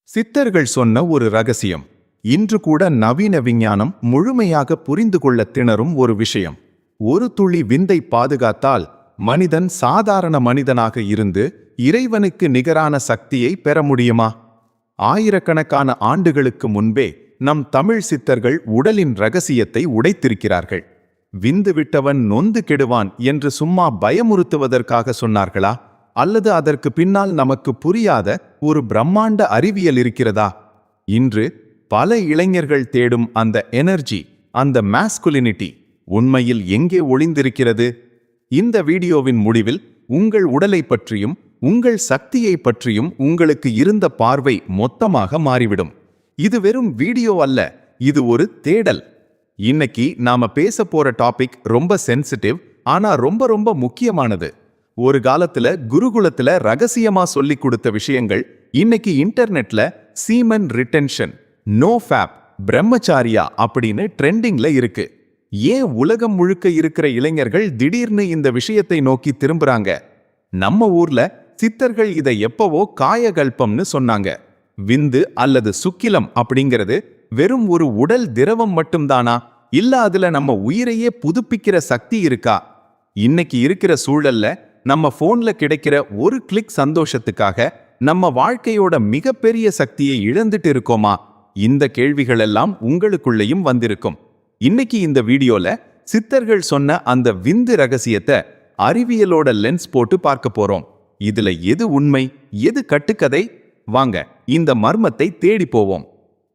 சித்தர்கள் சொன்ன ஒரு ரகசியம் இன்று கூட நவீன விஞ்ஞானம் முழுமையாக புரிந்து கொள்ள திணறும் ஒரு விஷயம். ஒரு துளி விந்தை பாதுகாத்தால் மனிதன் சாதாரண மனிதனாக இருந்து இறைவனுக்கு நிகரான சக்தியை பெற முடியுமா? ஆயிரக்கணக்கான ஆண்டுகளுக்கு முன்பே நம் தமிழ் சித்தர்கள் உடலின் ரகசியத்தை உடைத்திருக்கிறார்கள். விந்து விட்டவன் நொந்து கெடுவான் என்று சும்மா பயமுறுத்துவதற்காக சொன்னார்களா, அல்லது அதற்கு பின்னால் நமக்கு புரியாத ஒரு பிரம்மாண்ட அறிவியல் இருக்கிறதா? இன்று பல இளைஞர்கள் தேடும் அந்த எனர்ஜி, அந்த மாஸ்குலினிட்டி உண்மையில் எங்கே ஒளிந்திருக்கிறது? இந்த வீடியோவின் முடிவில் உங்கள் உடலை பற்றியும் உங்கள் சக்தியை பற்றியும் உங்களுக்கு இருந்த பார்வை மொத்தமாக மாறிவிடும். இது வெறும் வீடியோ அல்ல, இது ஒரு தேடல். இன்னைக்கு நாம பேச போற டாபிக் ரொம்ப சென்சிட்டிவ், ஆனா ரொம்ப ரொம்ப முக்கியமானது. ஒரு காலத்துல குருகுலத்துல ரகசியமா சொல்லி கொடுத்த விஷயங்கள் இன்னைக்கு இன்டர்நெட்ல சீமன் ரிட்டென்ஷன், நோ ஃபேப், பிரம்மச்சாரியா அப்படின்னு ட்ரெண்டிங்ல இருக்கு. ஏன் உலகம் முழுக்க இருக்கிற இளைஞர்கள் திடீர்னு இந்த விஷயத்தை நோக்கி திரும்புறாங்க? நம்ம ஊர்ல சித்தர்கள் இதை எப்பவோ காயகல்பம்னு சொன்னாங்க. விந்து அல்லது சுக்கிலம் அப்படிங்கிறது வெறும் ஒரு உடல் திரவம் மட்டும்தானா, இல்ல அதுல நம்ம உயிரையே புதுப்பிக்கிற சக்தி இருக்கா? இன்னைக்கு இருக்கிற சூழல்ல நம்ம போன்ல கிடைக்கிற ஒரு கிளிக் சந்தோஷத்துக்காக நம்ம வாழ்க்கையோட மிகப்பெரிய சக்தியை இழந்துட்டு இருக்கோமா? இந்த கேள்விகள் எல்லாம் உங்களுக்குள்ளேயும் வந்திருக்கும். இன்னைக்கு இந்த வீடியோல சித்தர்கள் சொன்ன அந்த விந்து ரகசியத்தை அறிவியலோட லென்ஸ் போட்டு பார்க்க போறோம். இதுல எது உண்மை, எது கட்டுக்கதை? வாங்க இந்த மர்மத்தை தேடி போவோம்.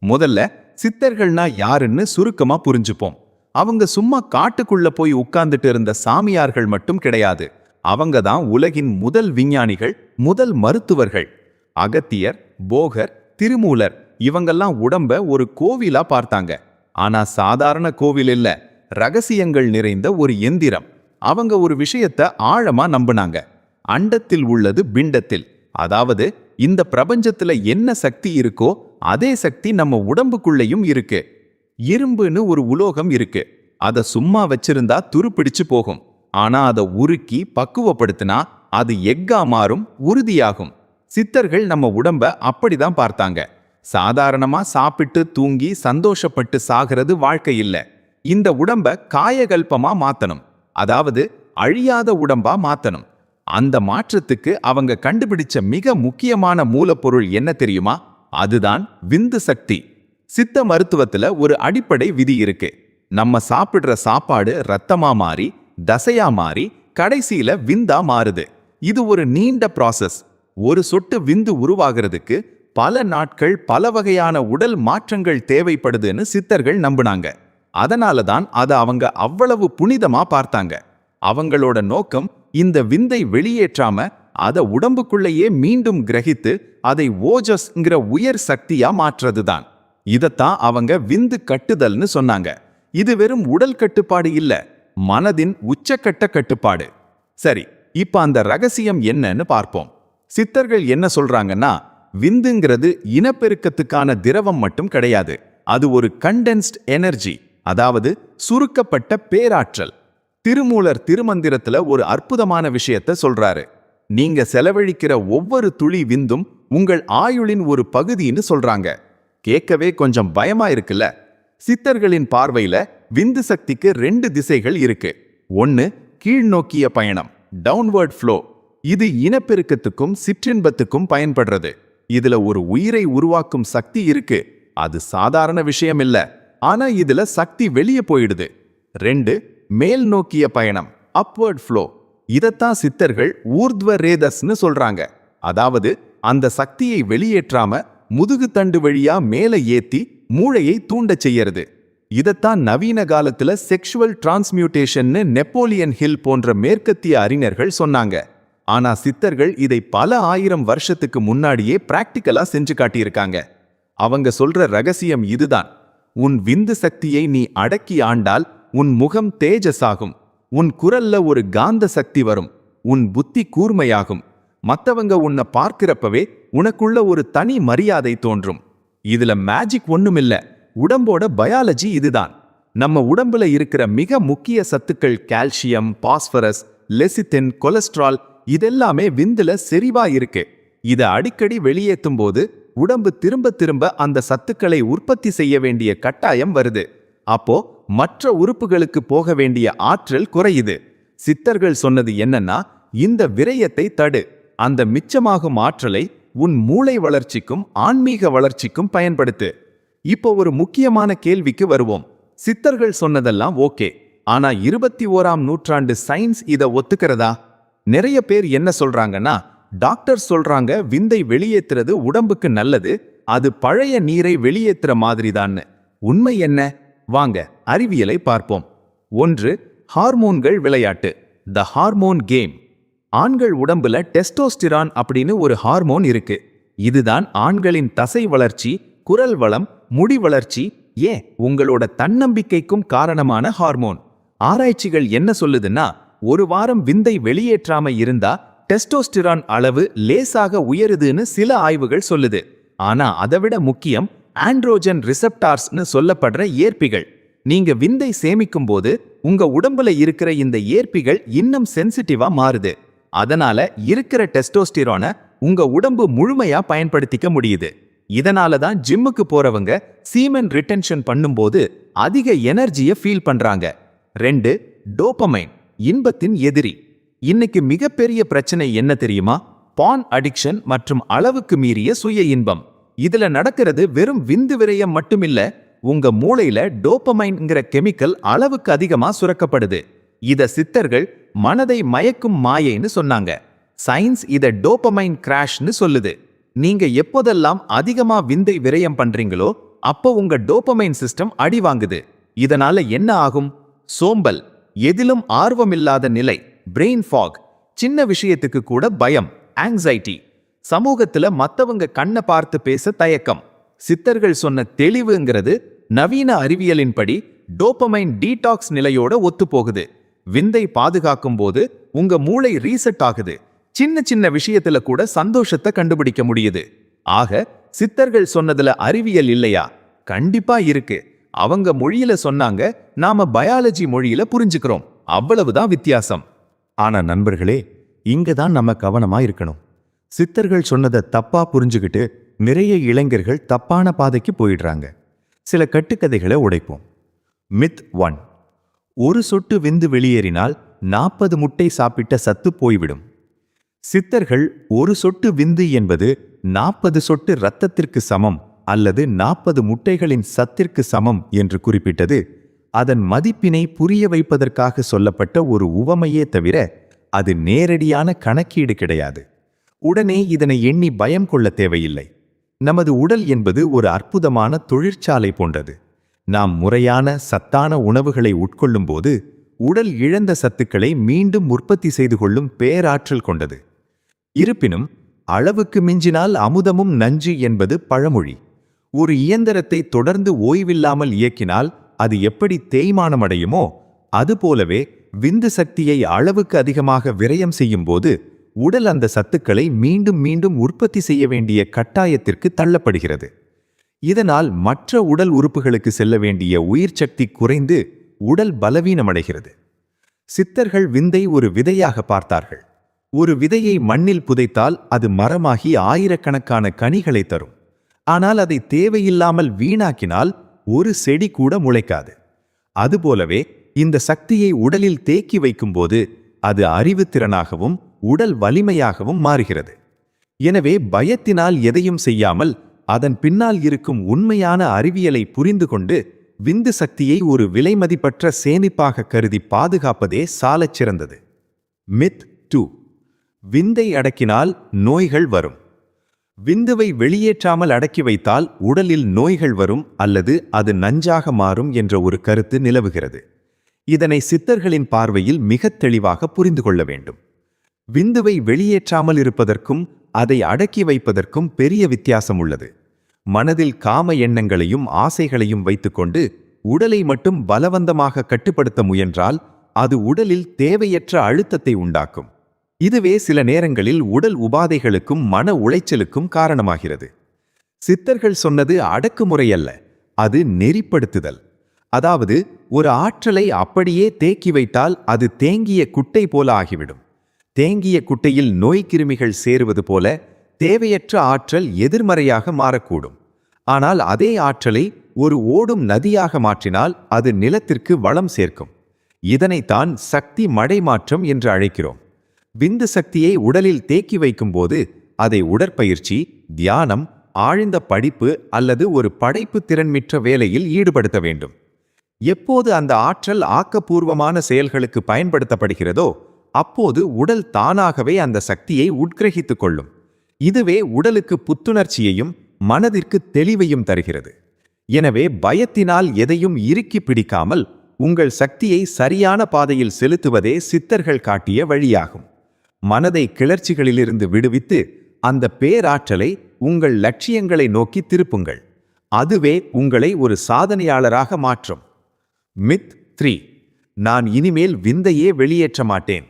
முதல்ல சித்தர்கள்னா யாருன்னு சுருக்கமா புரிஞ்சுப்போம். அவங்க சும்மா காட்டுக்குள்ள போய் உட்கார்ந்துட்டு இருந்த சாமியார்கள் மட்டும் கிடையாது. அவங்க தான் உலகின் முதல் விஞ்ஞானிகள், முதல் மருத்துவர்கள். அகத்தியர், போகர், திருமூலர் இவங்கெல்லாம் உடம்ப ஒரு கோவிலா பார்த்தாங்க. ஆனா சாதாரண கோவில் இல்ல, ரகசியங்கள் நிறைந்த ஒரு எந்திரம். அவங்க ஒரு விஷயத்த ஆழமா நம்பினாங்க. அண்டத்தில் உள்ளது பிண்டத்தில். அதாவது இந்த பிரபஞ்சத்துல என்ன சக்தி இருக்கோ அதே சக்தி நம்ம உடம்புக்குள்ளேயும் இருக்கு. இரும்புன்னு ஒரு உலோகம் இருக்கு. அதை சும்மா வச்சிருந்தா துருப்பிடிச்சு போகும். ஆனா அதை உருக்கி பக்குவப்படுத்தினா அது எக்கா மாறும், உறுதியாகும். சித்தர்கள் நம்ம உடம்ப அப்படிதான் பார்த்தாங்க. சாதாரணமா சாப்பிட்டு தூங்கி சந்தோஷப்பட்டு சாகிறது வாழ்க்கை இல்ல. இந்த உடம்ப காயகல்பமா மாத்தணும், அதாவது அழியாத உடம்பா மாத்தணும். அந்த மாற்றத்துக்கு அவங்க கண்டுபிடிச்ச மிக முக்கியமான மூலப்பொருள் என்ன தெரியுமா? அதுதான் விந்து சக்தி. சித்த மருத்துவத்துல ஒரு அடிப்படை விதி இருக்கு. நம்ம சாப்பிடுற சாப்பாடு ரத்தமா மாறி, தசையா மாறி, கடைசியில விந்தா மாறுது. இது ஒரு நீண்ட ப்ராசஸ். ஒரு சொட்டு விந்து உருவாகிறதுக்கு பல நாட்கள், பல வகையான உடல் மாற்றங்கள் தேவைப்படுதுன்னு சித்தர்கள் நம்பினாங்க. அதனால தான் அதை அவங்க அவ்வளவு புனிதமா பார்த்தாங்க. அவங்களோட நோக்கம் இந்த விந்தை வெளியேற்றாம அதை உடம்புக்குள்ளேயே மீண்டும் கிரகித்து அதை ஓஜஸ்ங்கிற உயர் சக்தியா மாற்றுறதுதான். இதத்தான் அவங்க விந்து கட்டுதல்னு சொன்னாங்க. இது வெறும் உடல் கட்டுப்பாடு இல்ல, மனதின் உச்சக்கட்ட கட்டுப்பாடு. சரி, இப்ப அந்த ரகசியம் என்னன்னு பார்ப்போம். சித்தர்கள் என்ன சொல்றாங்கன்னா, விந்துங்கிறது இனப்பெருக்கத்துக்கான திரவம் மட்டும் கிடையாது. அது ஒரு கண்டென்ஸ்ட் எனர்ஜி, அதாவது சுருக்கப்பட்ட பேராற்றல். திருமூலர் திருமந்திரத்துல ஒரு அற்புதமான விஷயத்த சொல்றாரு. நீங்க செலவழிக்கிற ஒவ்வொரு துளி விந்தும் உங்கள் ஆயுளின் ஒரு பகுதின்னு சொல்றாங்க. கேட்கவே கொஞ்சம் பயமா இருக்குல்ல? சித்தர்களின் பார்வையில விந்து சக்திக்கு 2 திசைகள் இருக்கு. ஒன்னு கீழ்நோக்கிய பயணம், டவுன்வர்ட் ஃப்ளோ. இது இனப்பெருக்கத்துக்கும் சிற்றின்பத்துக்கும் பயன்படுறது. இதுல ஒரு உயிரை உருவாக்கும் சக்தி இருக்கு. அது சாதாரண விஷயம் இல்ல, ஆனா இதுல சக்தி வெளியே போயிடுது. 2 மேல் நோக்கிய பயணம், அப்வர்ட் ஃப்ளோ. இதத்தான் சித்தர்கள் ஊர்த்வ ரேதஸ்னு சொல்றாங்க. அதாவது அந்த சக்தியை வெளியேற்றாம முதுகு தண்டு வழியா மேல ஏத்தி மூளையை தூண்டச் செய்யறது. இதத்தான் நவீன காலத்துல செக்ஷுவல் டிரான்ஸ்மியூட்டேஷன்னு நெப்போலியன் ஹில் போன்ற மேற்கத்திய அறிஞர்கள் சொன்னாங்க. ஆனா சித்தர்கள் இதை பல ஆயிரம் வருஷத்துக்கு முன்னாடியே பிராக்டிக்கலா செஞ்சு காட்டியிருக்காங்க. அவங்க சொல்ற ரகசியம் இதுதான். உன் விந்து சக்தியை நீ அடக்கி ஆண்டால் உன் முகம் தேஜஸாகும், உன் குரல்ல ஒரு காந்த சக்தி வரும், உன் புத்தி கூர்மையாகும். மத்தவங்க உன்னை பார்க்கிறப்பவே உனக்குள்ள ஒரு தனி மரியாதை தோன்றும். இதுல மேஜிக் ஒண்ணுமில்ல, உடம்போட பயாலஜி இதுதான். நம்ம உடம்புல இருக்கிற மிக முக்கிய சத்துக்கள் கால்சியம், பாஸ்பரஸ், லெசித்தின், கொலஸ்ட்ரால் இதெல்லாமே விந்துல செறிவா இருக்கு. இதை அடிக்கடி வெளியேற்றும் போது உடம்பு திரும்ப திரும்ப அந்த சத்துக்களை உற்பத்தி செய்ய வேண்டிய கட்டாயம் வருது. அப்போ மற்ற உறுப்புகளுக்கு போக வேண்டிய ஆற்றல் குறையுது. சித்தர்கள் சொன்னது என்னன்னா, இந்த விரயத்தை தடு. அந்த மிச்சமாகும் ஆற்றலை உன் மூளை வளர்ச்சிக்கும் ஆன்மீக வளர்ச்சிக்கும் பயன்படுத்து. இப்போ ஒரு முக்கியமான கேள்விக்கு வருவோம். சித்தர்கள் சொன்னதெல்லாம் ஓகே, ஆனா 21ஆம் நூற்றாண்டு சயின்ஸ் இத ஒத்துக்கிறதா? நிறைய பேர் என்ன சொல்றாங்கன்னா, டாக்டர் சொல்றாங்க விந்தை வெளியேற்றுறது உடம்புக்கு நல்லது, அது பழைய நீரை வெளியேற்றுற மாதிரிதான்னு. உண்மை என்ன? வாங்க அறிவியலை பார்ப்போம். 1. ஹார்மோன்கள் விளையாட்டு, த ஹார்மோன் கேம். ஆண்கள் உடம்புல டெஸ்டோஸ்டிரான் அப்படின்னு ஒரு ஹார்மோன் இருக்கு. இதுதான் ஆண்களின் தசை வளர்ச்சி, குரல் வளம், முடி வளர்ச்சி, ஏன் உங்களோட தன்னம்பிக்கைக்கும் காரணமான ஹார்மோன். ஆராய்ச்சிகள் என்ன சொல்லுதுன்னா, ஒரு வாரம் விந்தை வெளியேற்றாம இருந்தா டெஸ்டோஸ்டிரான் அளவு லேசாக உயருதுன்னு சில ஆய்வுகள் சொல்லுது. ஆனா அதைவிட முக்கியம் ஆண்ட்ரோஜன் ரிசெப்டார்ஸ்னு சொல்லப்படுற ஏற்பிகள். நீங்க விந்தை சேமிக்கும் போது உங்க உடம்புல இருக்கிற இந்த ஏற்பிகள் இன்னும் சென்சிட்டிவா மாறுது. அதனால இருக்கிற டெஸ்டோஸ்டிரானை உங்க உடம்பு முழுமையா பயன்படுத்திக்க முடியுது. இதனால தான் ஜிம்முக்கு போறவங்க சீமென் ரிட்டென்ஷன் பண்ணும்போது அதிக எனர்ஜியை ஃபீல் பண்றாங்க. 2. டோபமைன், இன்பத்தின் எதிரி. இன்னைக்கு மிகப்பெரிய பிரச்சனை என்ன தெரியுமா? பான் அடிக்ஷன் மற்றும் அளவுக்கு மீறிய சுய இன்பம். இதுல நடக்கிறது வெறும் விந்து விரயம் மட்டுமில்ல, உங்க மூளையில டோபமைன்ங்கிற கெமிக்கல் அளவுக்கு அதிகமா சுரக்கப்படுது. இத சித்தர்கள் மனதை மயக்கும் மாயைன்னு சொன்னாங்க. சயின்ஸ் இத டோபமைன் கிராஷ்னு சொல்லுது. நீங்க எப்போதெல்லாம் அதிகமா விந்தை விரயம் பண்றீங்களோ அப்போ உங்க டோபமைன் சிஸ்டம் அடி வாங்குது. இதனால என்ன ஆகும்? சோம்பல், எதிலும் ஆர்வமில்லாத நிலை, பிரெயின் ஃபாக், சின்ன விஷயத்துக்கு கூட பயம், ஆங்ஸைட்டி, சமூகத்துல மத்தவங்க கண்ணை பார்த்து பேச தயக்கம். சித்தர்கள் சொன்ன தெளிவுங்கிறது நவீன அறிவியலின்படி டோபமைன் டீடாக்ஸ் நிலையோட ஒத்துப்போகுது. விந்தை பாதுகாக்கும் போது உங்க மூளை ரீசெட் ஆகுது. சின்ன சின்ன விஷயத்துல கூட சந்தோஷத்தை கண்டுபிடிக்க முடியுது. ஆக சித்தர்கள் சொன்னதுல அறிவியல் இல்லையா? கண்டிப்பா இருக்கு. அவங்க மொழியில சொன்னாங்க, நாம பயாலஜி மொழியில புரிஞ்சுக்கிறோம். அவ்வளவுதான் வித்தியாசம். ஆனா நண்பர்களே, இங்கதான் நம்ம கவனமா இருக்கணும். சித்தர்கள் சொன்னதை தப்பா புரிஞ்சுக்கிட்டு நிறைய இளைஞர்கள் தப்பான பாதைக்கு போயிடுறாங்க. சில கட்டுக்கதைகளை உடைப்போம். மித் 1. ஒரு சொட்டு விந்து வெளியேறினால் 40 முட்டை சாப்பிட்ட சத்து போய்விடும். சித்தர்கள் ஒரு சொட்டு விந்து என்பது 40 சொட்டு இரத்தத்திற்கு சமம் அல்லது 40 முட்டைகளின் சத்திற்கு சமம் என்று குறிப்பிட்டது அதன் மதிப்பினை புரிய வைப்பதற்காக சொல்லப்பட்ட ஒரு உவமையே தவிர அது நேரடியான கணக்கீடு கிடையாது. உடனே இதனை எண்ணி பயம் கொள்ள தேவையில்லை. நமது உடல் என்பது ஒரு அற்புதமான தொழிற்சாலை போன்றது. நாம் முறையான சத்தான உணவுகளை உட்கொள்ளும் போது உடல் இழந்த சத்துக்களை மீண்டும் உற்பத்தி செய்து கொள்ளும் பேராற்றல் கொண்டது. இருப்பினும் அளவுக்கு மிஞ்சினால் அமுதமும் நஞ்சு என்பது பழமொழி. ஒரு இயந்திரத்தை தொடர்ந்து ஓய்வில்லாமல் இயக்கினால் அது எப்படி தேய்மானமடையுமோ அதுபோலவே விந்து சக்தியை அளவுக்கு அதிகமாக விரயம் செய்யும் போது உடல் அந்த சத்துக்களை மீண்டும் மீண்டும் உற்பத்தி செய்ய வேண்டிய கட்டாயத்திற்கு தள்ளப்படுகிறது. இதனால் மற்ற உடல் உறுப்புகளுக்கு செல்ல வேண்டிய உயிர் சக்தி குறைந்து உடல் பலவீனமடைகிறது. சித்தர்கள் விந்தை ஒரு விதையாக பார்த்தார்கள். ஒரு விதையை மண்ணில் புதைத்தால் அது மரமாகி ஆயிரக்கணக்கான கனிகளை தரும். ஆனால் அதை தேவையில்லாமல் வீணாக்கினால் ஒரு செடி கூட முளைக்காது. அதுபோலவே இந்த சக்தியை உடலில் தேக்கி வைக்கும்போது அது அறிவுத்திறனாகவும் உடல் வலிமையாகவும் மாறுகிறது. எனவே பயத்தினால் எதையும் செய்யாமல் அதன் பின்னால் இருக்கும் உண்மையான அறிவியலை புரிந்து கொண்டு விந்து சக்தியை ஒரு விலைமதிப்பற்ற சேமிப்பாக கருதி பாதுகாப்பதே சாலச் சிறந்தது. மித் 2. விந்தை அடக்கினால் நோய்கள் வரும். விந்துவை வெளியேற்றாமல் அடக்கி வைத்தால் உடலில் நோய்கள் வரும் அல்லது அது நஞ்சாக மாறும் என்ற ஒரு கருத்து நிலவுகிறது. இதனை சித்தர்களின் பார்வையில் மிகத் தெளிவாக புரிந்து கொள்ள வேண்டும். விந்துவை வெளியேற்றாமல் இருப்பதற்கும் அதை அடக்கி வைப்பதற்கும் பெரிய வித்தியாசம் உள்ளது. மனதில் காம எண்ணங்களையும் ஆசைகளையும் வைத்துக்கொண்டு உடலை மட்டும் பலவந்தமாக கட்டுப்படுத்த முயன்றால் அது உடலில் தேவையற்ற அழுத்தத்தை உண்டாக்கும். இதுவே சில நேரங்களில் உடல் உபாதைகளுக்கும் மன உளைச்சலுக்கும் காரணமாகிறது. சித்தர்கள் சொன்னது அடக்குமுறை அல்ல, அது நெறிப்படுத்துதல். அதாவது ஒரு ஆற்றலை அப்படியே தேக்கி வைத்தால் அது தேங்கிய குட்டை போல ஆகிவிடும். தேங்கிய குட்டையில் நோய்க்கிருமிகள் சேருவது போல தேவையற்ற ஆற்றல் எதிர்மறையாக மாறக்கூடும். ஆனால் அதே ஆற்றலை ஒரு ஓடும் நதியாக மாற்றினால் அது நிலத்திற்கு வளம் சேர்க்கும். இதனைத்தான் சக்தி மடை மாற்றம் என்று அழைக்கிறோம். விந்து சக்தியை உடலில் தேக்கி வைக்கும்போது அதை உடற்பயிற்சி, தியானம், ஆழ்ந்த படிப்பு அல்லது ஒரு படைப்பு திறன்மிக்க வேலையில் ஈடுபடுத்த வேண்டும். எப்போது அந்த ஆற்றல் ஆக்கப்பூர்வமான செயல்களுக்கு பயன்படுத்தப்படுகிறதோ அப்போது உடல் தானாகவே அந்த சக்தியை உட்கிரகித்துக் கொள்ளும். இதுவே உடலுக்கு புத்துணர்ச்சியையும் மனதிற்கு தெளிவையும் தருகிறது. எனவே பயத்தினால் எதையும் இறுக்கி பிடிக்காமல் உங்கள் சக்தியை சரியான பாதையில் செலுத்துவதே சித்தர்கள் காட்டிய வழியாகும். மனதை கிளர்ச்சிகளிலிருந்து விடுவித்து அந்த பேராற்றலை உங்கள் லட்சியங்களை நோக்கி திருப்புங்கள். அதுவே உங்களை ஒரு சாதனையாளராக மாற்றும். மித் 3. நான் இனிமேல் விந்தையே வெளியேற்ற மாட்டேன்.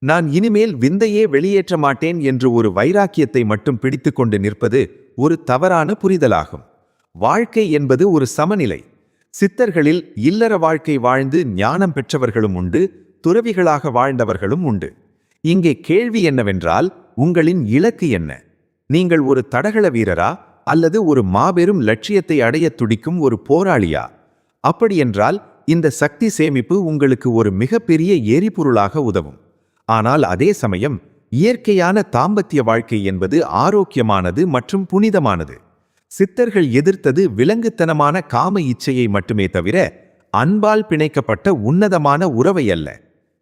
நான் இனிமேல் விந்தையே வெளியேற்ற மாட்டேன் என்று ஒரு வைராக்கியத்தை மட்டும் பிடித்து கொண்டு நிற்பது ஒரு தவறான புரிதலாகும். வாழ்க்கை என்பது ஒரு சமநிலை. சித்தர்களில் இல்லற வாழ்க்கை வாழ்ந்து ஞானம் பெற்றவர்களும் உண்டு, துறவிகளாக வாழ்ந்தவர்களும் உண்டு. இங்கே கேள்வி என்னவென்றால், உங்களின் இலக்கு என்ன? நீங்கள் ஒரு தடகள வீரரா அல்லது ஒரு மாபெரும் லட்சியத்தை அடைய துடிக்கும் ஒரு போராளியா? அப்படியென்றால் இந்த சக்தி சேமிப்பு உங்களுக்கு ஒரு மிகப்பெரிய எரிபொருளாக உதவும். ஆனால் அதே சமயம் இயற்கையான தாம்பத்திய வாழ்க்கை என்பது ஆரோக்கியமானது மற்றும் புனிதமானது. சித்தர்கள் எதிர்த்தது விலங்குத்தனமான காம இச்சையை மட்டுமே தவிர அன்பால் பிணைக்கப்பட்ட உன்னதமான உறவை அல்ல.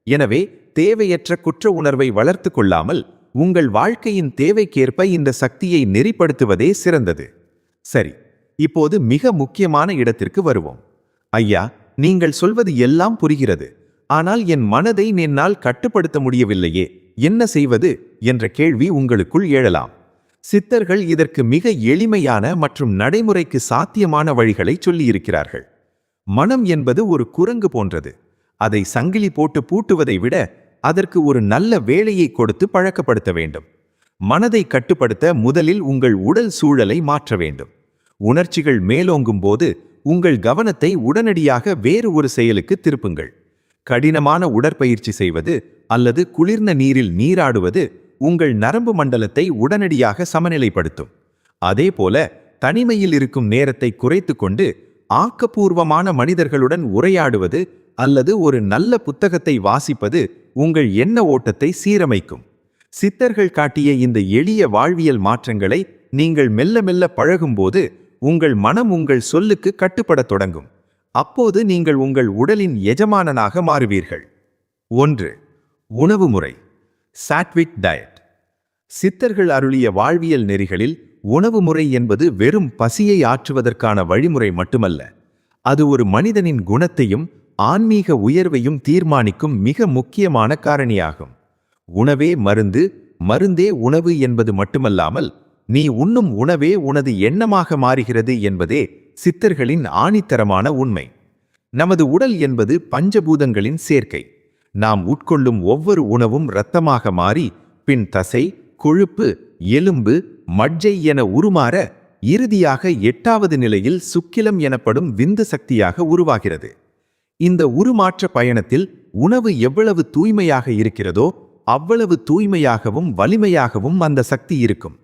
எனவே தேவையற்ற குற்ற உணர்வை வளர்த்து கொள்ளாமல் உங்கள் வாழ்க்கையின் தேவைக்கேற்ப இந்த சக்தியை நெறிப்படுத்துவதே சிறந்தது. சரி, இப்போது மிக முக்கியமான இடத்திற்கு வருவோம். ஐயா, நீங்கள் சொல்வது எல்லாம் புரிகிறது. ஆனால் என் மனதை என்னால் கட்டுப்படுத்த முடியவில்லையே, என்ன செய்வது என்ற கேள்வி உங்களுக்குள் எழலாம். சித்தர்கள் இதற்கு மிக எளிமையான மற்றும் நடைமுறைக்கு சாத்தியமான வழிகளை சொல்லியிருக்கிறார்கள். மனம் என்பது ஒரு குரங்கு போன்றது. அதை சங்கிலி போட்டு பூட்டுவதை விட அதற்கு ஒரு நல்ல வேலையை கொடுத்து பழக்கப்படுத்த வேண்டும். மனதை கட்டுப்படுத்த முதலில் உங்கள் உடல் சூழலை மாற்ற வேண்டும். உணர்ச்சிகள் மேலோங்கும் போது உங்கள் கவனத்தை உடனடியாக வேறு ஒரு செயலுக்கு திருப்புங்கள். கடினமான உடற்பயிற்சி செய்வது அல்லது குளிர்ந்த நீரில் நீராடுவது உங்கள் நரம்பு மண்டலத்தை உடனடியாக சமநிலைப்படுத்தும். அதேபோல தனிமையில் இருக்கும் நேரத்தை குறைத்து கொண்டு ஆக்கப்பூர்வமான மனிதர்களுடன் உரையாடுவது அல்லது ஒரு நல்ல புத்தகத்தை வாசிப்பது உங்கள் எண்ண ஓட்டத்தை சீரமைக்கும். சித்தர்கள் காட்டிய இந்த எளிய வாழ்வியல் மாற்றங்களை நீங்கள் மெல்ல மெல்ல பழகும்போது உங்கள் மனம் உங்கள் சொல்லுக்கு கட்டுப்படத் தொடங்கும். அப்போது நீங்கள் உங்கள் உடலின் எஜமானனாக மாறுவீர்கள். 1. உணவு முறை. Chadwick diet. சித்தர்கள் அருளிய வாழ்வியல் நெறிகளில் உணவு முறை என்பது வெறும் பசியை ஆற்றுவதற்கான வழிமுறை மட்டுமல்ல. அது ஒரு மனிதனின் குணத்தையும் ஆன்மீக உயர்வையும் தீர்மானிக்கும் மிக முக்கியமான காரணியாகும். உணவே மருந்து, மருந்தே உணவு என்பது மட்டுமல்லாமல் நீ உண்ணும் உணவே உனது எண்ணமாக மாறுகிறது என்பதே சித்தர்களின் ஆணித்தரமான உண்மை. நமது உடல் என்பது பஞ்சபூதங்களின் சேர்க்கை. நாம் உட்கொள்ளும் ஒவ்வொரு உணவும் இரத்தமாக மாறி பின் தசை, கொழுப்பு, எலும்பு, மஜ்ஜை என உருமாற இறுதியாக 8வது நிலையில் சுக்கிலம் எனப்படும் விந்து சக்தியாக உருவாகிறது. இந்த உருமாற்ற பயணத்தில் உணவு எவ்வளவு தூய்மையாக இருக்கிறதோ அவ்வளவு தூய்மையாகவும் வலிமையாகவும் அந்த சக்தி இருக்கும்.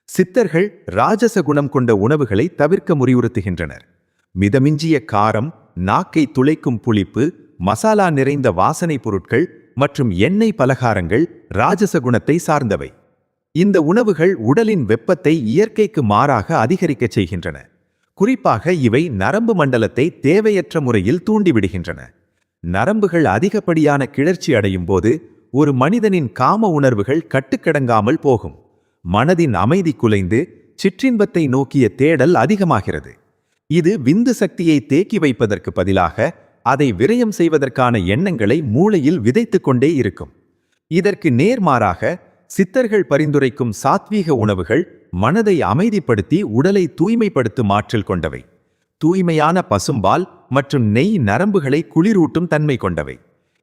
சித்தர்கள் ராஜச குணம் கொண்ட உணவுகளை தவிர்க்க முறிவுறுத்துகின்றனர். மிதமிஞ்சிய காரம், நாக்கை துளைக்கும் புளிப்பு, மசாலா நிறைந்த வாசனை பொருட்கள் மற்றும் எண்ணெய் பலகாரங்கள் ராஜச குணத்தை சார்ந்தவை. இந்த உணவுகள் உடலின் வெப்பத்தை இயற்கைக்கு மாறாக அதிகரிக்கச் செய்கின்றன. குறிப்பாக இவை நரம்பு மண்டலத்தை தேவையற்ற முறையில் தூண்டிவிடுகின்றன. நரம்புகள் அதிகப்படியான கிளர்ச்சி அடையும் போது ஒரு மனிதனின் காம உணர்வுகள் கட்டுக்கடங்காமல் போகும். மனதின் அமைதி குலைந்து சிற்றின்பத்தை நோக்கிய தேடல் அதிகமாகிறது. இது விந்து சக்தியை தேக்கி வைப்பதற்கு பதிலாக அதை விரயம் செய்வதற்கான எண்ணங்களை மூளையில் விதைத்து கொண்டே இருக்கும். இதற்கு நேர்மாறாக சித்தர்கள் பரிந்துரைக்கும் சாத்வீக உணவுகள் மனதை அமைதிப்படுத்தி உடலை தூய்மைப்படுத்தும் ஆற்றல் கொண்டவை. தூய்மையான பசும்பால் மற்றும் நெய் நரம்புகளை குளிரூட்டும் தன்மை கொண்டவை.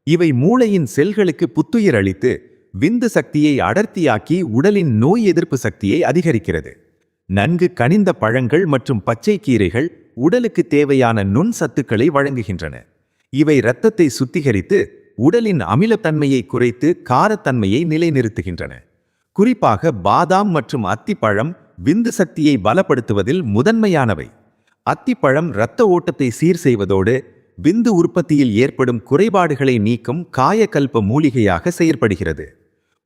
இவை மூளையின் செல்களுக்கு புத்துயிர் அளித்து விந்து சக்தியை அடர்த்தியாக்கி உடலின் நோய் எதிர்ப்பு சக்தியை அதிகரிக்கிறது. நன்கு கனிந்த பழங்கள் மற்றும் பச்சை கீரைகள் உடலுக்கு தேவையான நுண் சத்துக்களை வழங்குகின்றன. இவை இரத்தத்தை சுத்திகரித்து உடலின் அமிலத்தன்மையை குறைத்து காரத்தன்மையை நிலைநிறுத்துகின்றன. குறிப்பாக பாதாம் மற்றும் அத்திப்பழம் விந்து சக்தியை பலப்படுத்துவதில் முதன்மையானவை. அத்திப்பழம் இரத்த ஓட்டத்தை சீர் செய்வதோடு விந்து உற்பத்தியில் ஏற்படும் குறைபாடுகளை நீக்கும் காயகல்ப மூலிகையாக செயற்படுகிறது.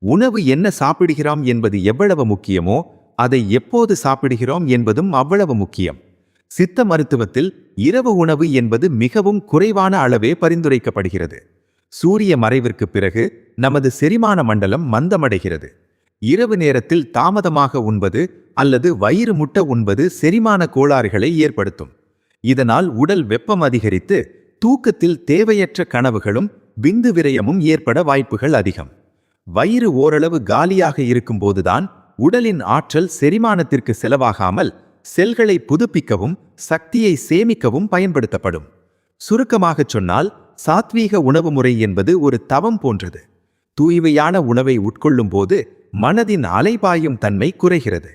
உணவு என்ன சாப்பிடுகிறோம் என்பது எவ்வளவு முக்கியமோ அதை எப்போது சாப்பிடுகிறோம் என்பதும் அவ்வளவு முக்கியம். சித்த மருத்துவத்தில் இரவு உணவு என்பது மிகவும் குறைவான அளவே பரிந்துரைக்கப்படுகிறது. சூரிய மறைவிற்கு பிறகு நமது செரிமான மண்டலம் மந்தமடைகிறது. இரவு நேரத்தில் தாமதமாக உண்பது அல்லது வயிறு முட்ட உண்பது செரிமான கோளாறுகளை ஏற்படுத்தும். இதனால் உடல் வெப்பம் அதிகரித்து தூக்கத்தில் தேவையற்ற கனவுகளும் விந்து விரயமும் ஏற்பட வாய்ப்புகள் அதிகம். வயிறு ஓரளவு காலியாக இருக்கும்போதுதான் உடலின் ஆற்றல் செரிமானத்திற்கு செலவாகாமல் செல்களை புதுப்பிக்கவும் சக்தியை சேமிக்கவும் பயன்படுத்தப்படும். சுருக்கமாகச் சொன்னால், சாத்வீக உணவு முறை என்பது ஒரு தவம் போன்றது. தூய்மையான உணவை உட்கொள்ளும் போது மனதின் அலைபாயும் தன்மை குறைகிறது.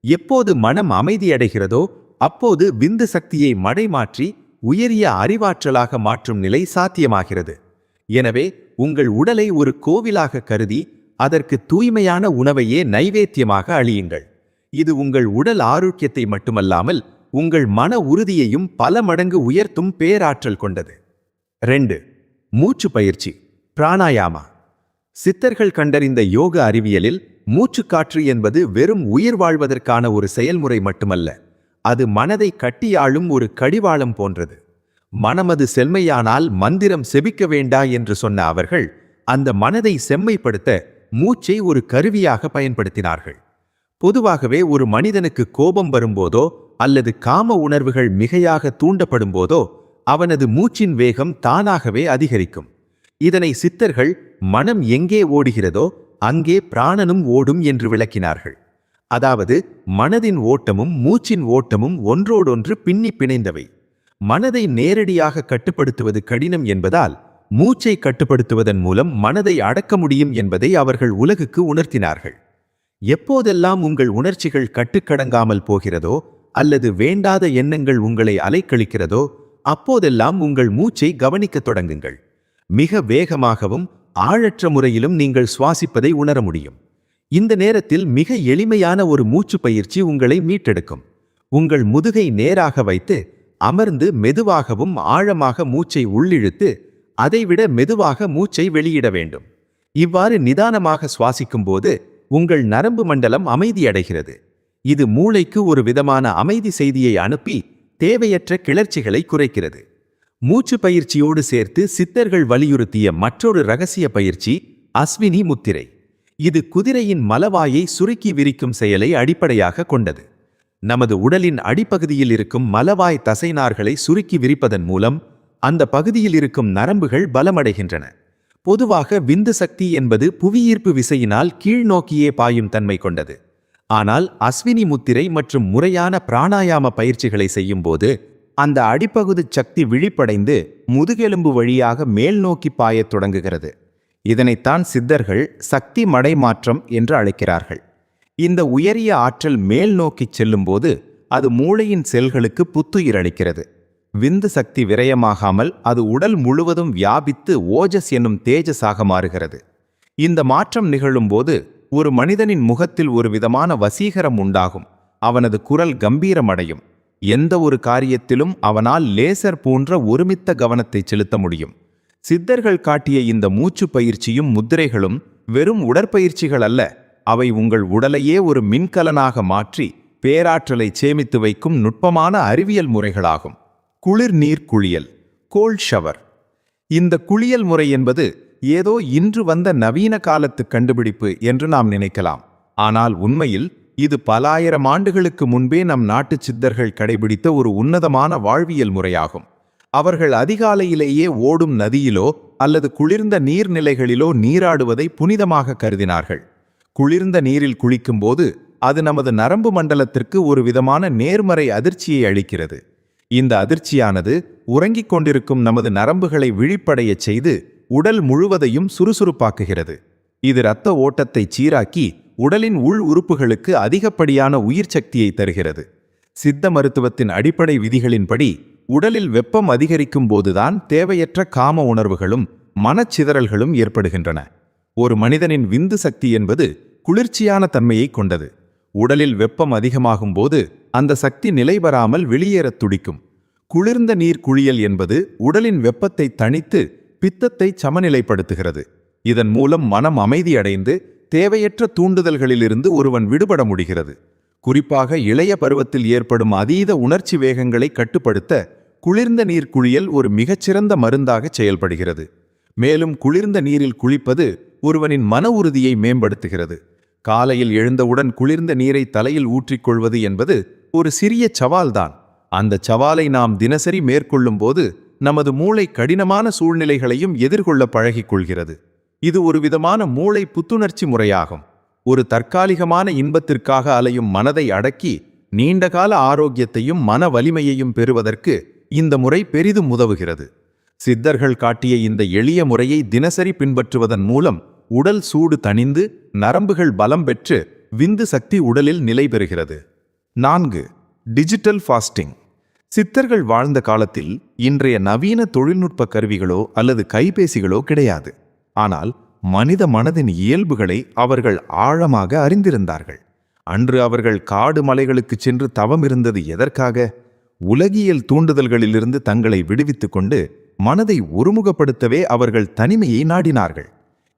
எப்போது மனம் அமைதியடைகிறதோ அப்போது விந்து சக்தியை மடைமாற்றி உயரிய அறிவாற்றலாக மாற்றும் நிலை சாத்தியமாகிறது. எனவே உங்கள் உடலை ஒரு கோவிலாக கருதி அதற்கு தூய்மையான உணவையே நைவேத்தியமாக அளியுங்கள். இது உங்கள் உடல் ஆரோக்கியத்தை மட்டுமல்லாமல் உங்கள் மன உறுதியையும் பல மடங்கு உயர்த்தும் பேராற்றல் கொண்டது. 2. மூச்சு பயிற்சி, பிராணாயாமா. சித்தர்கள் கண்டறிந்த யோக அறிவியலில் மூச்சுக்காற்று என்பது வெறும் உயிர் வாழ்வதற்கான ஒரு செயல்முறை மட்டுமல்ல, அது மனதை கட்டியாளும் ஒரு கடிவாளம் போன்றது. மனமது செம்மையானால் மந்திரம் செபிக்க வேண்டா என்று சொன்ன அவர்கள் அந்த மனதை செம்மைப்படுத்த மூச்சை ஒரு கருவியாக பயன்படுத்தினார்கள். பொதுவாகவே ஒரு மனிதனுக்கு கோபம் வரும்போதோ அல்லது காம உணர்வுகள் மிகையாக தூண்டப்படும் போதோ அவனது மூச்சின் வேகம் தானாகவே அதிகரிக்கும். இதனை சித்தர்கள் மனம் எங்கே ஓடுகிறதோ அங்கே பிராணனும் ஓடும் என்று விளக்கினார்கள். அதாவது மனதின் ஓட்டமும் மூச்சின் ஓட்டமும் ஒன்றோடொன்று பின்னி பிணைந்தவை. மனதை நேரடியாக கட்டுப்படுத்துவது கடினம் என்பதால் மூச்சை கட்டுப்படுத்துவதன் மூலம் மனதை அடக்க முடியும் என்பதை அவர்கள் உலகுக்கு உணர்த்தினார்கள். எப்போதெல்லாம் உங்கள் உணர்ச்சிகள் கட்டுக்கடங்காமல் போகிறதோ அல்லது வேண்டாத எண்ணங்கள் உங்களை அலைக்கழிக்கிறதோ அப்போதெல்லாம் உங்கள் மூச்சை கவனிக்கத் தொடங்குங்கள். மிக வேகமாகவும் ஆழற்ற முறையிலும் நீங்கள் சுவாசிப்பதை உணர முடியும். இந்த நேரத்தில் மிக எளிமையான ஒரு மூச்சு பயிற்சி உங்களை மீட்டெடுக்கும். உங்கள் முதுகை நேராக வைத்து அமர்ந்து மெதுவாகவும் ஆழமாக மூச்சை உள்ளிழுத்து அதைவிட மெதுவாக மூச்சை வெளியிட வேண்டும். இவ்வாறு நிதானமாக சுவாசிக்கும் போது உங்கள் நரம்பு மண்டலம் அமைதியடைகிறது. இது மூளைக்கு ஒரு விதமான அமைதி செய்தியை அனுப்பி தேவையற்ற கிளர்ச்சிகளை குறைக்கிறது. மூச்சு பயிற்சியோடு சேர்த்து சித்தர்கள் வலியுறுத்திய மற்றொரு இரகசிய பயிற்சி அஸ்வினி முத்திரை. இது குதிரையின் மலவாயை சுருக்கி விரிக்கும் செயலை அடிப்படையாக கொண்டது. நமது உடலின் அடிப்பகுதியில் இருக்கும் மலவாய் தசைநார்களை சுருக்கி விரிப்பதன் மூலம் அந்த பகுதியில் இருக்கும் நரம்புகள் பலமடைகின்றன. பொதுவாக விந்து சக்தி என்பது புவியீர்ப்பு விசையினால் கீழ்நோக்கியே பாயும் தன்மை கொண்டது. ஆனால் அஸ்வினி முத்திரை மற்றும் முறையான பிராணாயாம பயிற்சிகளை செய்யும்போது அந்த அடிப்பகுதி சக்தி விழிப்படைந்து முதுகெலும்பு வழியாக மேல் நோக்கி பாயத் தொடங்குகிறது. இதனைத்தான் சித்தர்கள் சக்தி மடைமாற்றம் என்று அழைக்கிறார்கள். இந்த உயரிய ஆற்றல் மேல் நோக்கி செல்லும்போது அது மூளையின் செல்களுக்கு புத்துயிர் அளிக்கிறது. விந்து சக்தி விரயமாகாமல் அது உடல் முழுவதும் வியாபித்து ஓஜஸ் என்னும் தேஜஸாக மாறுகிறது. இந்த மாற்றம் நிகழும்போது ஒரு மனிதனின் முகத்தில் ஒரு விதமான வசீகரம் உண்டாகும். அவனது குரல் கம்பீரமடையும். எந்த ஒரு காரியத்திலும் அவனால் லேசர் போன்ற ஒருமித்த கவனத்தை செலுத்த முடியும். சித்தர்கள் காட்டிய இந்த மூச்சு பயிற்சியும் முத்திரைகளும் வெறும் உடற்பயிற்சிகள் அல்ல, அவை உங்கள் உடலையே ஒரு மின்கலனாக மாற்றி பேராற்றலை சேமித்து வைக்கும் நுட்பமான அறிவியல் முறைகளாகும். குளிர் நீர் குளியல், கோல்ட் ஷவர். இந்த குளியல் முறை என்பது ஏதோ இன்று வந்த நவீன காலத்து கண்டுபிடிப்பு என்று நாம் நினைக்கலாம். ஆனால் உண்மையில் இது பல ஆயிரம் ஆண்டுகளுக்கு முன்பே நம் நாட்டு சித்தர்கள் கடைபிடித்த ஒரு உன்னதமான வாழ்வியல் முறையாகும். அவர்கள் அதிகாலையிலேயே ஓடும் நதியிலோ அல்லது குளிர்ந்த நீர்நிலைகளிலோ நீராடுவதை புனிதமாக கருதினார்கள். குளிர்ந்த நீரில் குளிக்கும்போது அது நமது நரம்பு மண்டலத்திற்கு ஒரு விதமான நேர்மறை அதிர்ச்சியை அளிக்கிறது. இந்த அதிர்ச்சியானது உறங்கிக் கொண்டிருக்கும் நமது நரம்புகளை விழிப்படையச் செய்து உடல் முழுவதையும் சுறுசுறுப்பாக்குகிறது. இது இரத்த ஓட்டத்தை சீராக்கி உடலின் உள் உறுப்புகளுக்கு அதிகப்படியான உயிர் சக்தியை தருகிறது. சித்த மருத்துவத்தின் அடிப்படை விதிகளின்படி உடலில் வெப்பம் அதிகரிக்கும் போதுதான் தேவையற்ற காம உணர்வுகளும் மனச்சிதறல்களும் ஏற்படுகின்றன. ஒரு மனிதனின் விந்து சக்தி என்பது குளிர்ச்சியான தன்மையை கொண்டது. உடலில் வெப்பம் அதிகமாகும் போது அந்த சக்தி நிலைபெறாமல் வெளியேறத் துடிக்கும். குளிர்ந்த நீர் குளியல் என்பது உடலின் வெப்பத்தை தணித்து பித்தத்தை சமநிலைப்படுத்துகிறது. இதன் மூலம் மனம் அமைதியடைந்து தேவையற்ற தூண்டுதல்களிலிருந்து ஒருவன் விடுபட முடிகிறது. குறிப்பாக இளைய பருவத்தில் ஏற்படும் அதீத உணர்ச்சி வேகங்களை கட்டுப்படுத்த குளிர்ந்த நீர் குளியல் ஒரு மிகச்சிறந்த மருந்தாக செயல்படுகிறது. மேலும் குளிர்ந்த நீரில் குளிப்பது ஒருவனின் மன உறுதியை மேம்படுத்துகிறது. காலையில் எழுந்தவுடன் குளிர்ந்த நீரை தலையில் ஊற்றிக்கொள்வது என்பது ஒரு சிறிய சவால்தான். அந்த சவாலை நாம் தினசரி மேற்கொள்ளும் போது நமது மூளை கடினமான சூழ்நிலைகளையும் எதிர்கொள்ள பழகிக் கொள்கிறது. இது ஒரு விதமான மூளை புத்துணர்ச்சி முறையாகும். ஒரு தற்காலிகமான இன்பத்திற்காக அலையும் மனதை அடக்கி நீண்டகால ஆரோக்கியத்தையும் மன வலிமையையும் பெறுவதற்கு இந்த முறை பெரிதும் உதவுகிறது. சித்தர்கள் காட்டிய இந்த எளிய முறையை தினசரி பின்பற்றுவதன் மூலம் உடல் சூடு தணிந்து நரம்புகள் பலம் பெற்று விந்து சக்தி உடலில் நிலை பெறுகிறது. 4. Digital fasting. சித்தர்கள் வாழ்ந்த காலத்தில் இன்றைய நவீன தொழில்நுட்ப கருவிகளோ அல்லது கைபேசிகளோ கிடையாது. ஆனால் மனித மனதின் இயல்புகளை அவர்கள் ஆழமாக அறிந்திருந்தார்கள். அன்று அவர்கள் காடு மலைகளுக்கு சென்று தவம் இருந்தது எதற்காக? உலகியல் தூண்டுதல்களிலிருந்து தங்களை விடுவித்துக் கொண்டு மனதை ஒருமுகப்படுத்தவே அவர்கள் தனிமையை நாடினார்கள்.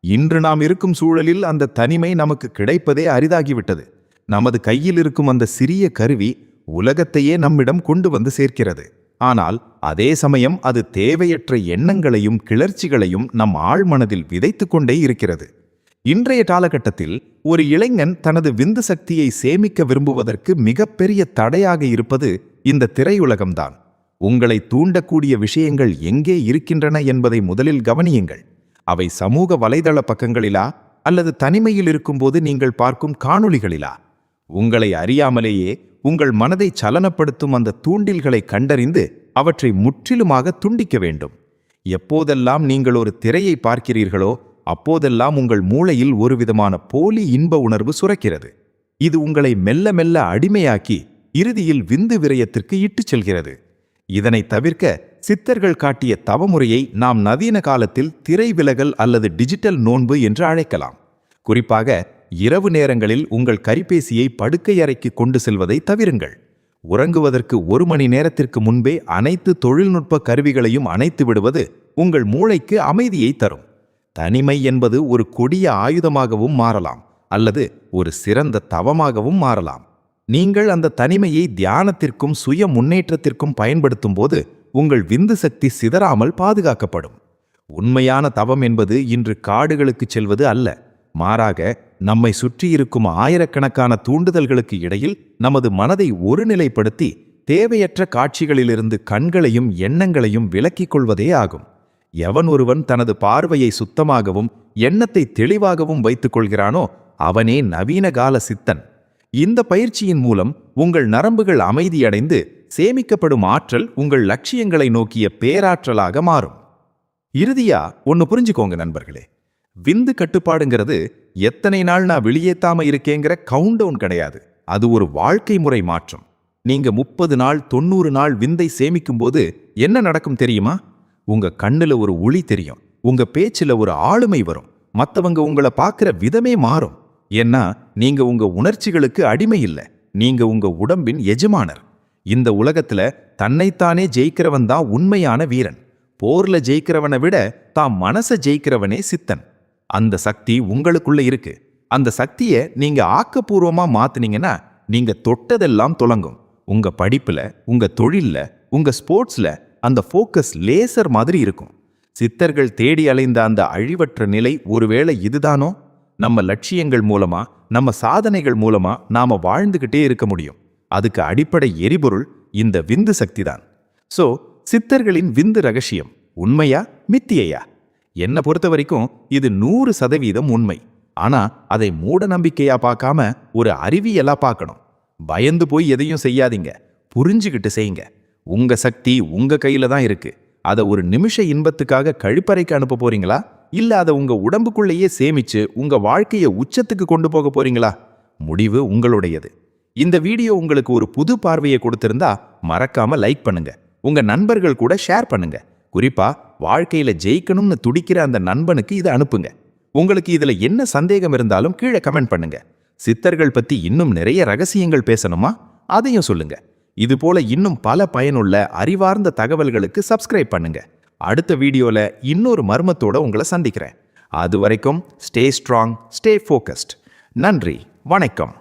இன்று நாம் இருக்கும் சூழலில் அந்த தனிமை நமக்கு கிடைப்பதே அரிதாகிவிட்டது. நமது கையில் இருக்கும் அந்த சிறிய கருவி உலகத்தையே நம்மிடம் கொண்டு வந்து சேர்க்கிறது. ஆனால் அதே சமயம் அது தேவையற்ற எண்ணங்களையும் கிளர்ச்சிகளையும் நம் ஆழ்மனதில் விதைத்து கொண்டே இருக்கிறது. இன்றைய காலகட்டத்தில் ஒரு இளைஞன் தனது விந்து சக்தியை சேமிக்க விரும்புவதற்கு மிகப்பெரிய தடையாக இருப்பது இந்த திரையுலகம்தான். உங்களை தூண்டக்கூடிய விஷயங்கள் எங்கே இருக்கின்றன என்பதை முதலில் கவனியுங்கள். அவை சமூக வலைதள பக்கங்களிலா அல்லது தனிமையில் இருக்கும்போது நீங்கள் பார்க்கும் காணொளிகளிலா? உங்களை அறியாமலேயே உங்கள் மனதை சலனப்படுத்தும் அந்த தூண்டில்களை கண்டறிந்து அவற்றை முற்றிலுமாக துண்டிக்க வேண்டும். எப்போதெல்லாம் நீங்கள் ஒரு திரையை பார்க்கிறீர்களோ அப்போதெல்லாம் உங்கள் மூளையில் ஒரு விதமான போலி இன்ப உணர்வு சுரக்கிறது. இது உங்களை மெல்ல மெல்ல அடிமையாக்கி இறுதியில் விந்து விரயத்திற்கு இட்டுச் செல்கிறது. இதனை தவிர்க்க சித்தர்கள் காட்டிய தவமுறையை நாம் நவீன காலத்தில் திரை விலகல் அல்லது டிஜிட்டல் நோன்பு என்று அழைக்கலாம். குறிப்பாக இரவு நேரங்களில் உங்கள் கைபேசியை படுக்கை அறைக்கு கொண்டு செல்வதை தவிருங்கள். உறங்குவதற்கு 1 மணி நேரத்திற்கு முன்பே அனைத்து தொழில்நுட்ப கருவிகளையும் அணைத்து விடுவது உங்கள் மூளைக்கு அமைதியை தரும். தனிமை என்பது ஒரு கொடிய ஆயுதமாகவும் மாறலாம் அல்லது ஒரு சிறந்த தவமாகவும் மாறலாம். நீங்கள் அந்த தனிமையை தியானத்திற்கும் சுய முன்னேற்றத்திற்கும் பயன்படுத்தும் போது உங்கள் விந்து சக்தி சிதறாமல் பாதுகாக்கப்படும். உண்மையான தவம் என்பது இன்று காடுகளுக்கு செல்வது அல்ல. மாறாக நம்மை சுற்றியிருக்கும் ஆயிரக்கணக்கான தூண்டுதல்களுக்கு இடையில் நமது மனதை ஒருநிலைப்படுத்தி தேவையற்ற காட்சிகளிலிருந்து கண்களையும் எண்ணங்களையும் விலக்கிக் கொள்வதே ஆகும். எவன் ஒருவன் தனது பார்வையை சுத்தமாகவும் எண்ணத்தை தெளிவாகவும் வைத்துக் கொள்கிறானோ அவனே நவீன கால சித்தன். இந்த பயிற்சியின் மூலம் உங்கள் நரம்புகள் அமைதியடைந்து சேமிக்கப்படும் ஆற்றல் உங்கள் லட்சியங்களை நோக்கிய பேராற்றலாக மாறும். இறுதியா ஒன்னு புரிஞ்சுக்கோங்க நண்பர்களே, விந்து கட்டுப்பாடுங்கிறது எத்தனை நாள் நான் வெளியேத்தாம இருக்கேங்கிற கவுண்டவுன் கிடையாது. அது ஒரு வாழ்க்கை முறை மாற்றம். நீங்க 30 நாள் 90 நாள் விந்தை சேமிக்கும் போது என்ன நடக்கும் தெரியுமா? உங்க கண்ணுல ஒரு ஒளி தெரியும், உங்க பேச்சுல ஒரு ஆளுமை வரும், மத்தவங்க உங்களை பார்க்கிற விதமே மாறும். ஏன்னா நீங்க உங்க உணர்ச்சிகளுக்கு அடிமை இல்லை, நீங்க உங்க உடம்பின் எஜமானர். இந்த உலகத்துல தன்னைத்தானே ஜெயிக்கிறவன் தான் உண்மையான வீரன். போர்ல ஜெயிக்கிறவனை விட தான் மனசை ஜெயிக்கிறவனே சித்தன். அந்த சக்தி உங்களுக்குள்ள இருக்கு. அந்த சக்தியை நீங்க ஆக்கப்பூர்வமா மாத்துனீங்கன்னா நீங்க தொட்டதெல்லாம் துலங்கும். உங்க படிப்புல, உங்க தொழில்ல, உங்க ஸ்போர்ட்ஸ்ல அந்த ஃபோக்கஸ் லேசர் மாதிரி இருக்கும். சித்தர்கள் தேடி அலைந்த அந்த அழிவற்ற நிலை ஒருவேளை இதுதானோ? நம்ம லட்சியங்கள் மூலமா, நம்ம சாதனைகள் மூலமா நாம வாழ்ந்துகிட்டே இருக்க முடியும். அதுக்கு அடிப்படை எரிபொருள் இந்த விந்து சக்தி தான். சோ சித்தர்களின் விந்து ரகசியம் உண்மையா மித்தியையா? என்ன பொறுத்த வரைக்கும் இது 100% உண்மை. ஆனா அதை மூட நம்பிக்கையா பார்க்காம ஒரு அறிவியலா பார்க்கணும். பயந்து போய் எதையும் செய்யாதீங்க, புரிஞ்சுக்கிட்டு செய்யுங்க. உங்க சக்தி உங்க கையில தான் இருக்கு. அதை ஒரு நிமிஷ இன்பத்துக்காக கழிப்பறைக்கு அனுப்ப போறீங்களா, இல்ல அதை உங்க உடம்புக்குள்ளேயே சேமிச்சு உங்க வாழ்க்கையை உச்சத்துக்கு கொண்டு போக போறீங்களா? முடிவு உங்களுடையது. இந்த வீடியோ உங்களுக்கு ஒரு புது பார்வையை கொடுத்திருந்தா மறக்காம லைக் பண்ணுங்க, உங்க நண்பர்கள் கூட ஷேர் பண்ணுங்க. குறிப்பா வாழ்க்கையில ஜெயிக்கணும்னு துடிக்கிற அந்த நண்பனுக்கு இதை அனுப்புங்க. உங்களுக்கு இதுல என்ன சந்தேகம் இருந்தாலும் கீழே கமெண்ட் பண்ணுங்க. சித்தர்கள் பத்தி இன்னும் நிறைய ரகசியங்கள் பேசணுமா? அதையும் சொல்லுங்க. இது போல இன்னும் பல பயனுள்ள அறிவார்ந்த தகவல்களுக்கு சப்ஸ்கிரைப் பண்ணுங்க. அடுத்த வீடியோல இன்னொரு மர்மத்தோட உங்களை சந்திக்கிறேன். அது வரைக்கும் ஸ்டே ஸ்ட்ராங், ஸ்டே ஃபோக்கஸ்ட். நன்றி, வணக்கம்.